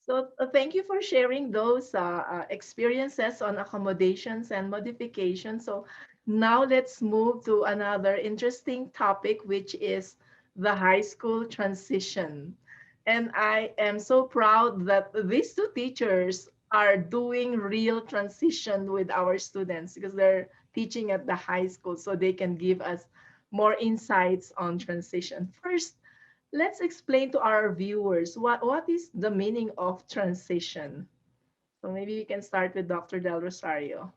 So thank you for sharing those experiences on accommodations and modifications. So now let's move to another interesting topic, which is the high school transition. And I am so proud that these two teachers are doing real transition with our students because they're teaching at the high school so they can give us more insights on transition. First, let's explain to our viewers what is the meaning of transition. So maybe we can start with Dr. Del Rosario.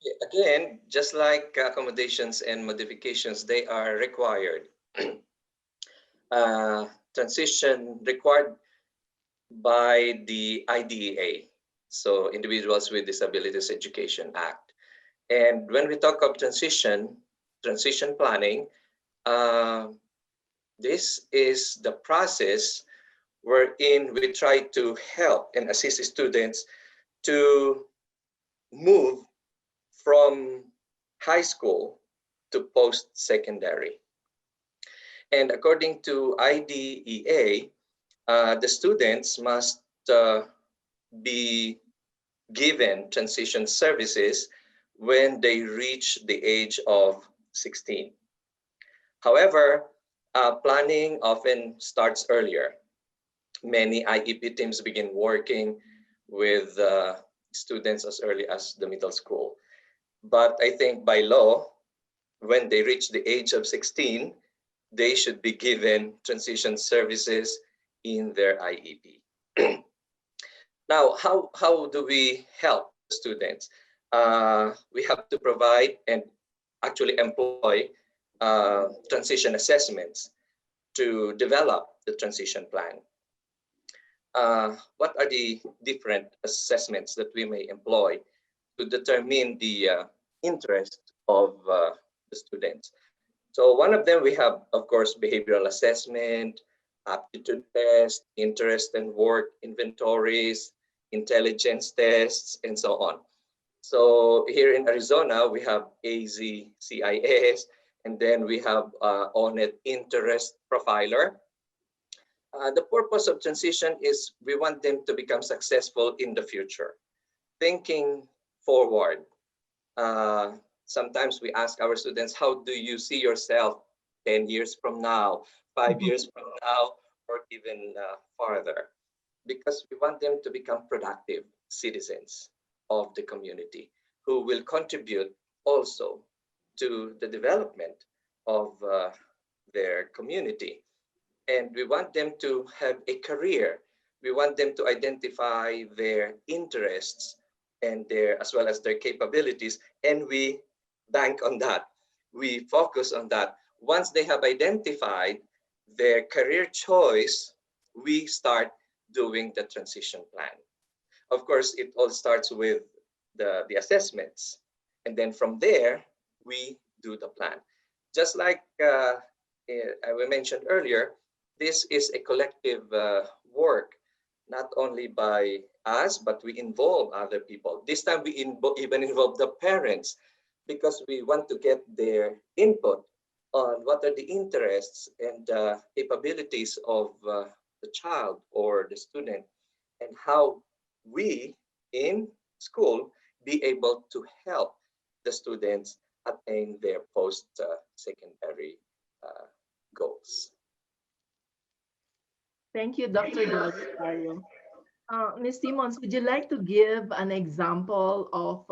Yeah, again, just like accommodations and modifications, they are required. Transition required by the IDEA, so Individuals with Disabilities Education Act. And when we talk of transition planning, uh, this is the process wherein we try to help and assist students to move from high school to post-secondary. And according to IDEA, the students must be given transition services when they reach the age of 16. However, planning often starts earlier. Many IEP teams begin working with students as early as the middle school. But I think by law, when they reach the age of 16, they should be given transition services in their IEP. Now, how do we help the students? We have to provide and actually employ transition assessments to develop the transition plan. What are the different assessments that we may employ to determine the interest of the students? So one of them, we have, of course, behavioral assessment, aptitude test, interest and work inventories, intelligence tests, and so on. So here in Arizona, we have AZCIS, and then we have ONET Interest Profiler. The purpose of transition is we want them to become successful in the future, thinking forward. Uh, Sometimes we ask our students, how do you see yourself 10 years from now, 5 years from now, or even farther? Because we want them to become productive citizens of the community who will contribute also to the development of their community. And we want them to have a career. We want them to identify their interests and their as well as their capabilities, and we bank on that. We focus on that. Once they have identified their career choice, we start doing the transition plan. Of course, it all starts with the assessments, and then from there we do the plan. Just like we mentioned earlier, this is a collective work, not only by us, but we involve other people. This time we even involve the parents because we want to get their input on what are the interests and capabilities of the child or the student, and how we in school be able to help the students attain their post-secondary goals. Thank you, Dr. Del Rosario. Ms. Simmons, would you like to give an example of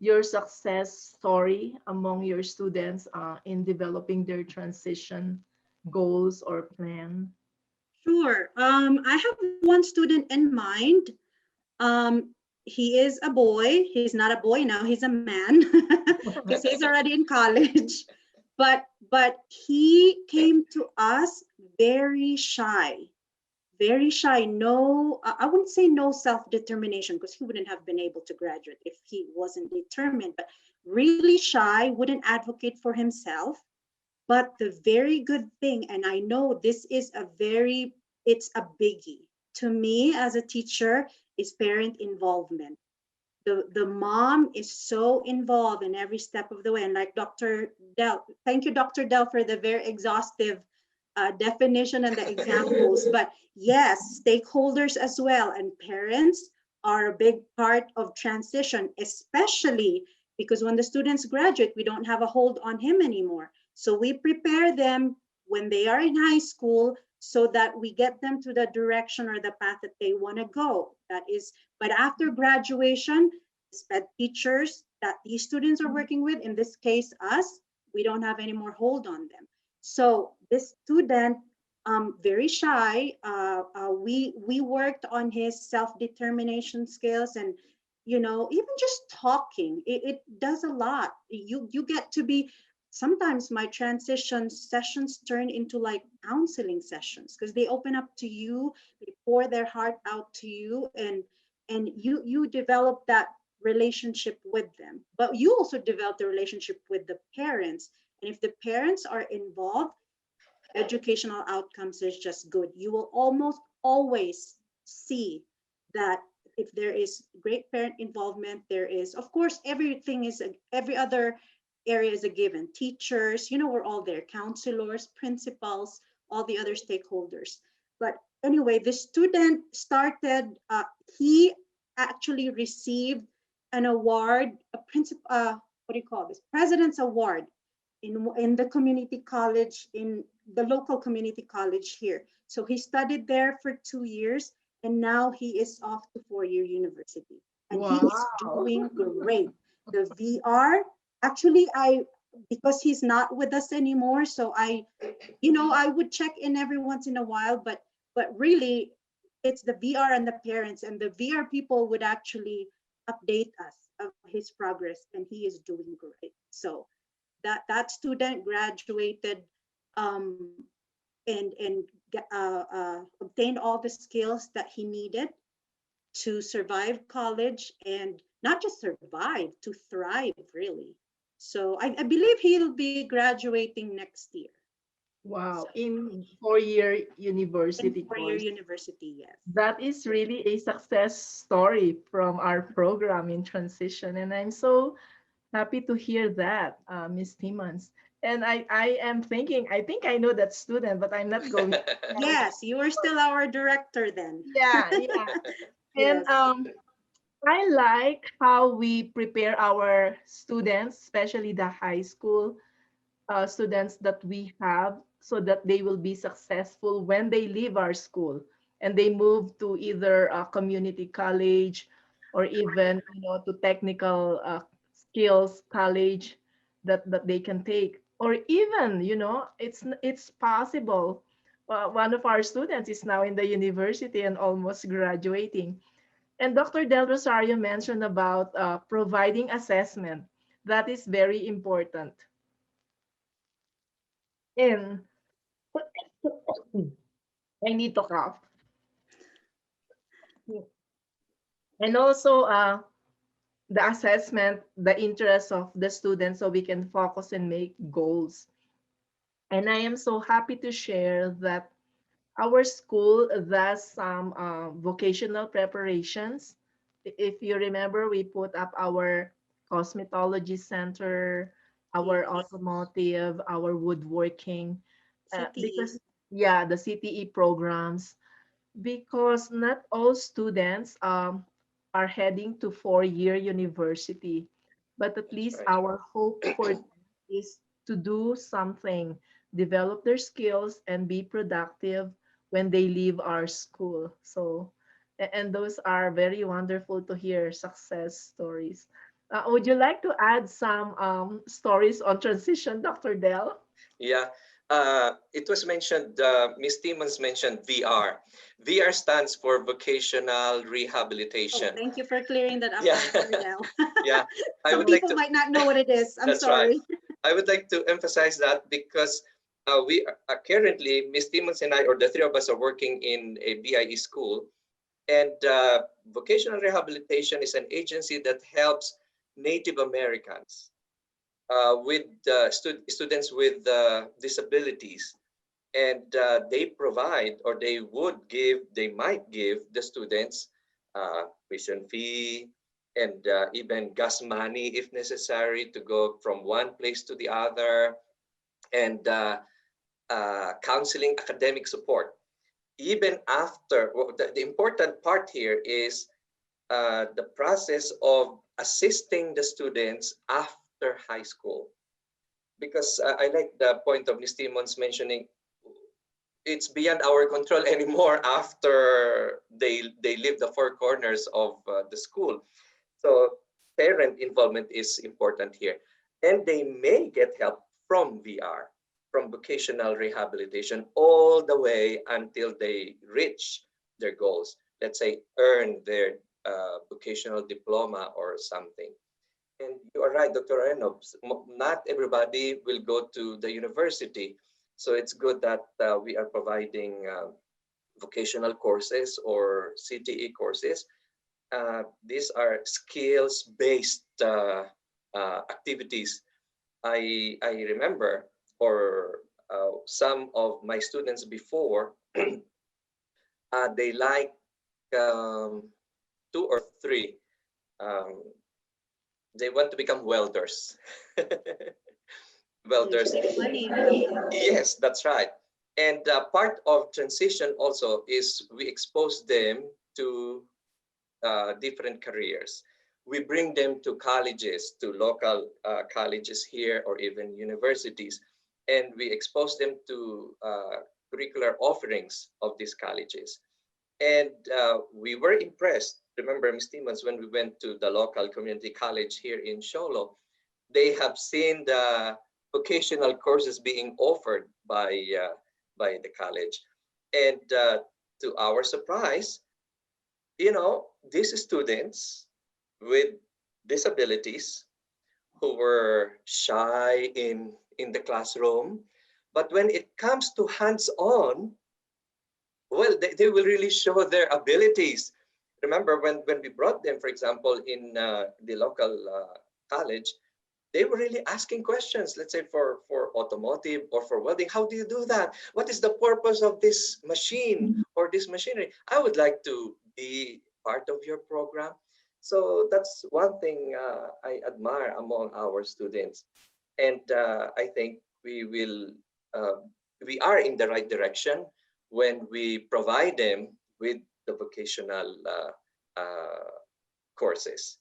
your success story among your students in developing their transition goals or plan? Sure. I have one student in mind. He is a boy. He's not a boy now. He's a man because he's already in college. But he came to us very shy, very shy. No, I wouldn't say no self-determination because he wouldn't have been able to graduate if he wasn't determined. But really shy, wouldn't advocate for himself. But the very good thing, and I know this is it's a biggie to me as a teacher, is parent involvement. The mom is so involved in every step of the way. And like Dr. Del, thank you, Dr. Del, for the very exhaustive definition and the examples. But yes, stakeholders as well and parents are a big part of transition, especially because when the students graduate, we don't have a hold on him anymore. So we prepare them when they are in high school so that we get them to the direction or the path that they want to go. That is, but after graduation, SPED teachers that these students are working with, in this case, us, we don't have any more hold on them. So this student, very shy, we worked on his self-determination skills and, you know, even just talking, it does a lot. You get to be, sometimes my transition sessions turn into like counseling sessions because they open up to you, they pour their heart out to you, and you develop that relationship with them. But you also develop the relationship with the parents. And if the parents are involved, educational outcomes is just good. You will almost always see that if there is great parent involvement, there is, of course, everything is, every other area is a given. Teachers, you know, we're all there, counselors, principals, all the other stakeholders. But anyway, the student started, he actually received an award, a principal, what do you call this? President's Award in the community college, in the local community college here. So he studied there for 2 years and now he is off to four-year university and he is Wow. doing great. The VR, actually because he's not with us anymore, so I would check in every once in a while, but really it's the VR and the parents, and the VR people would actually update us of his progress and he is doing great. So that student graduated, um, and obtained all the skills that he needed to survive college, and not just survive, to thrive really. So I believe he'll be graduating next year. So Wow. In 4-year in university four-year course. university, yes. That is really a success story from our program in transition. And I'm so happy to hear that, Ms. Timmons. And I am thinking, I think I know that student, but I'm not going to tell. Yes, you are still our director then. Yeah, yeah. And Yes. I like how we prepare our students, especially the high school students that we have, so that they will be successful when they leave our school and they move to either a community college or even, to technical skills college that they can take, or even, it's possible. One of our students is now in the university and almost graduating. And Dr. Del Rosario mentioned about providing assessment. That is very important. And I need to cough. And also the assessment, the interest of the students, so we can focus and make goals. And I am so happy to share that our school does some vocational preparations. If you remember, we put up our cosmetology center, our Yes. automotive, our woodworking, CTE. because yeah, the CTE programs, because not all students are heading to 4-year university, but at That's least right. our hope for them is to do something, develop their skills, and be productive when they leave our school. So, and those are very wonderful to hear success stories. Would you like to add some stories on transition, Dr. Dell? Yeah, it was mentioned, Ms. Timmons mentioned VR. VR stands for vocational Oh, rehabilitation. thank you for clearing that up, Yeah, Dr. Dell. yeah. I Some would like people to, might not know what it is. I'm that's right. sorry. I would like to emphasize that because we are currently, Ms. Timmons and I, or the three of us, are working in a BIE school. And vocational rehabilitation is an agency that helps Native Americans with students with disabilities, and they provide, or they would give, they might give the students tuition fee and even gas money if necessary to go from one place to the other. And counseling, academic support. Even after, well, the important part here is the process of assisting the students after high school. Because I like the point of Ms. Timon's mentioning it's beyond our control anymore after they leave the four corners of the school. So parent involvement is important here. And they may get help from VR, from vocational rehabilitation, all the way until they reach their goals. Let's say earn their vocational diploma or something. And you are right, Dr. Reno, not everybody will go to the university. So it's good that we are providing vocational courses or CTE courses. These are skills-based activities. I remember, or some of my students before, they like um, two or three. Um, they want to become welders. Welders. Save money. Yes, that's right. And part of transition also is we expose them to different careers. We bring them to colleges, to local colleges here, or even universities, and we expose them to curricular offerings of these colleges. And we were impressed. Remember, Ms. Timmons, when we went to the local community college here in Sholo, they have seen the vocational courses being offered by the college. And to our surprise, you know, these students with disabilities who were shy in the classroom, but when it comes to hands-on, well, they will really show their abilities. Remember when we brought them, for example, in the local college, they were really asking questions, let's say for automotive or for welding. How do you do that? What is the purpose of this machine or this machinery? I would like to be part of your program. So that's one thing I admire among our students. And I think uh, we are in the right direction when we provide them with the vocational courses.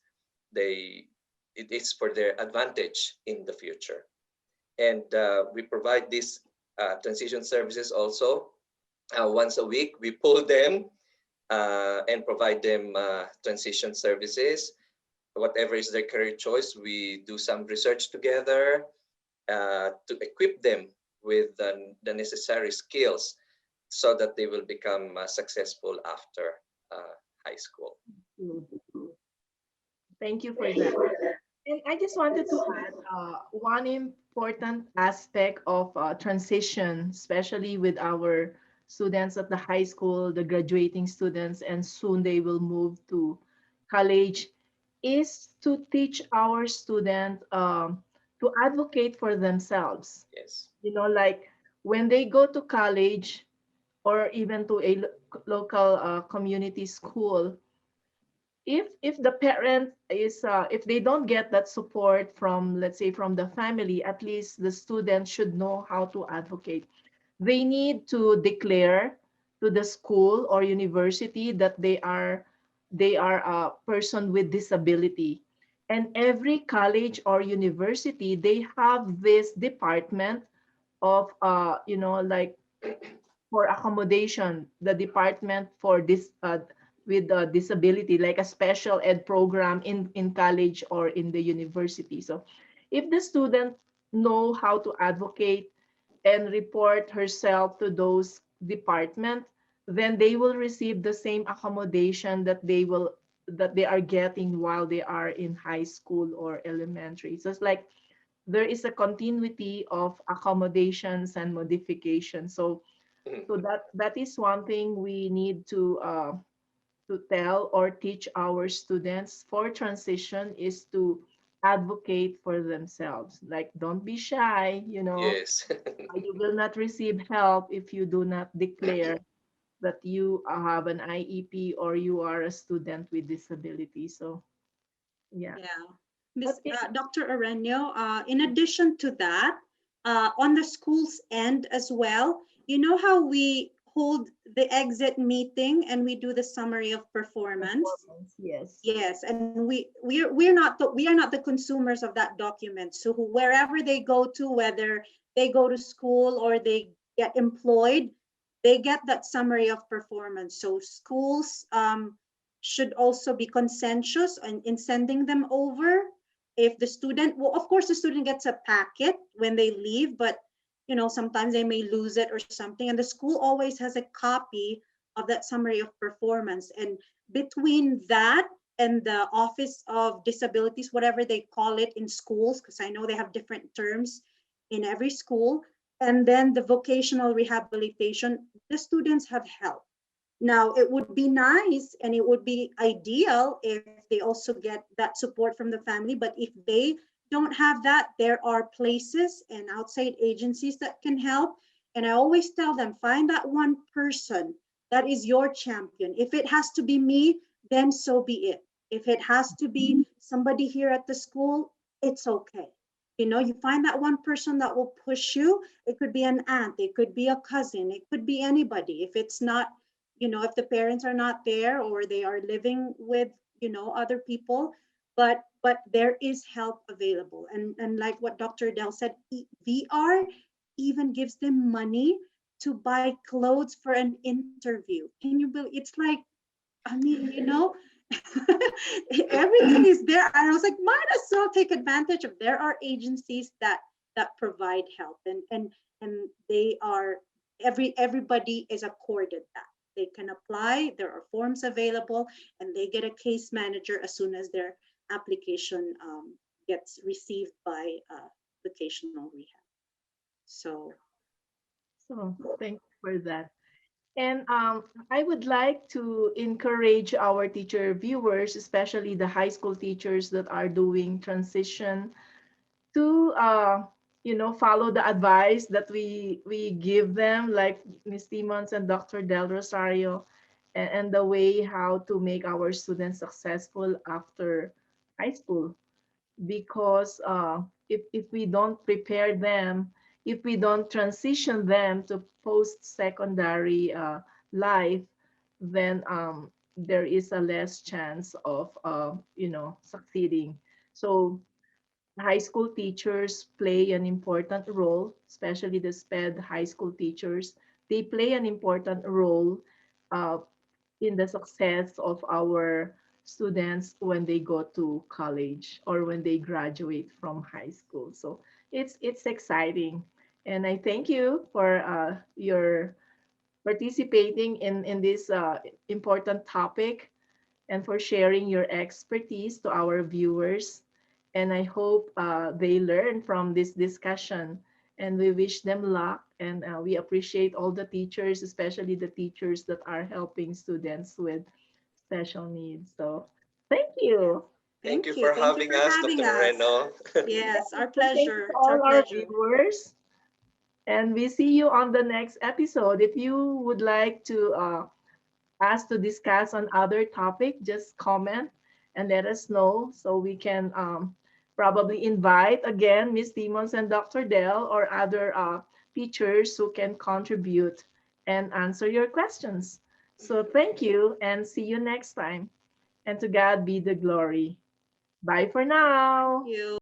It is for their advantage in the future. And we provide these transition services also. Once a week, we pull them and provide them transition services. Whatever is their career choice, we do some research together to equip them with the necessary skills so that they will become successful after high school. Thank you for that. And I just wanted to add one important aspect of transition, especially with our students at the high school, the graduating students, and soon they will move to college, is to teach our student to advocate for themselves. Yes. You know, like when they go to college or even to a local community school, if the parent is if they don't get that support from, let's say, from the family, at least the student should know how to advocate. They need to declare to the school or university that they are a person with disability, and every college or university, they have this department of like for accommodation, the department for this with disability, like a special ed program in college or in the university. So if the student know how to advocate and report herself to those department, then they will receive the same accommodation that they are getting while they are in high school or elementary. So it's like there is a continuity of accommodations and modifications. So that is one thing we need to tell or teach our students for transition, is to advocate for themselves. Like, don't be shy, Yes. you will not receive help if you do not declare that you have an IEP or you are a student with disability. So yeah. Yeah. But Dr. Arenio, in addition to that, on the school's end as well. You know how we hold the exit meeting and we do the summary of performance? Performance, yes. Yes, and we are not the consumers of that document. So wherever they go to, whether they go to school or they get employed, they get that summary of performance. So schools should also be conscientious in sending them over. If the student, well, of course, the student gets a packet when they leave, but sometimes they may lose it or something, and the school always has a copy of that summary of performance. And between that and the Office of Disabilities, whatever they call it in schools, because I know they have different terms in every school, and then the vocational rehabilitation, the students have help. Now, it would be nice and it would be ideal if they also get that support from the family, but if they don't have that, there are places and outside agencies that can help. And I always tell them, find that one person that is your champion. If it has to be me, then so be it. If it has to be somebody here at the school, it's okay. You find that one person that will push you. It could be an aunt, it could be a cousin, it could be anybody. If it's not, if the parents are not there or they are living with, other people, but there is help available. And like what Dr. Dell said, VR even gives them money to buy clothes for an interview. Can you believe? It's like, I mean, everything is there. And I was like, might as well take advantage of. There are agencies that provide help, and they are everybody is accorded that. They can apply. There are forms available, and they get a case manager as soon as their application gets received by vocational rehab. So So thank you for that. And I would like to encourage our teacher viewers, especially the high school teachers that are doing transition, to follow the advice that we give them, like Miss Timons and Dr. Del Rosario, and the way how to make our students successful after high school. Because if we don't prepare them, if we don't transition them to post-secondary life, then there is a less chance of succeeding. So high school teachers play an important role, especially the SPED high school teachers. They play an important role uh, in the success of our students when they go to college or when they graduate from high school. So it's exciting, and I thank you for your participating in this important topic and for sharing your expertise to our viewers. And I hope they learn from this discussion. And we wish them luck. And we appreciate all the teachers, especially the teachers that are helping students with special needs. So thank you. Thank you thank you. for Thank you having for us, having Dr. us. Moreno. Yes, our And thank you pleasure. to It's our all our pleasure. viewers. And we see you on the next episode. If you would like to us to discuss on other topic, just comment and let us know so we can probably invite again Miss Demons and Dr. Dell or other teachers who can contribute and answer your questions. So thank you and see you next time. And to God be the glory. Bye for Thank now. you.